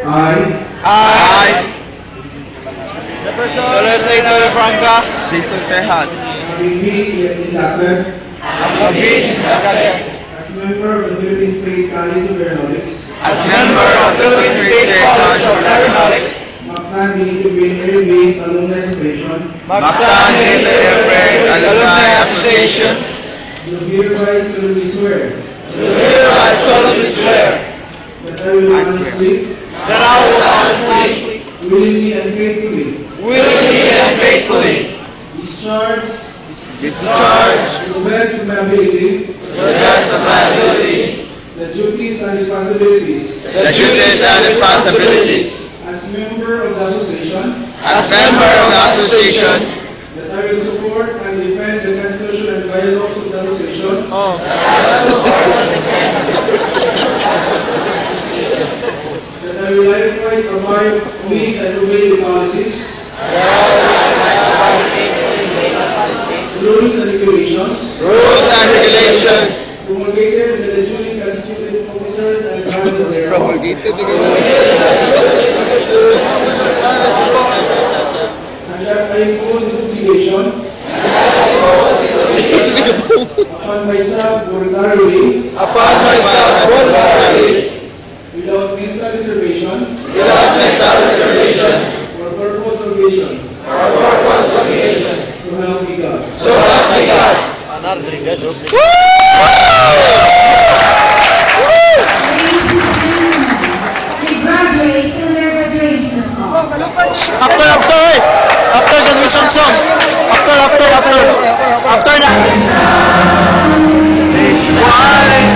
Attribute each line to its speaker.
Speaker 1: I,
Speaker 2: Soler Saito Franca,
Speaker 1: Jason Tejas,
Speaker 3: having been inducted as member of the Philippine State College of Aeronautics,
Speaker 2: as member of Philippine State College of Aeronautics,
Speaker 3: Mactan Benito Air Base Alumni Association,
Speaker 2: Mactan Military Aircraft Alumni Association,
Speaker 3: do hereby solemnly swear
Speaker 2: hereby solemnly swear
Speaker 3: that I will honestly,
Speaker 2: that I will honestly,
Speaker 3: willingly, and faithfully
Speaker 2: willingly, and faithfully
Speaker 3: discharge
Speaker 2: discharge
Speaker 3: to the best of my ability
Speaker 2: to the best of my ability
Speaker 3: the duties and responsibilities
Speaker 2: the duties and responsibilities
Speaker 3: as member of the association,
Speaker 2: as member of the association,
Speaker 3: that I will support and defend the Constitution and bylaws of the association, that I will likewise abide with and obey the policies, rules and regulations
Speaker 2: rules and regulations
Speaker 3: promulgated by the duly constituted officers and branches thereof, and that I impose this obligation upon myself voluntarily, without mental reservation or purpose of evasion. So help me God.
Speaker 2: So help me God.
Speaker 4: We graduates and their graduation song.
Speaker 2: After graduation song. After na. Each one is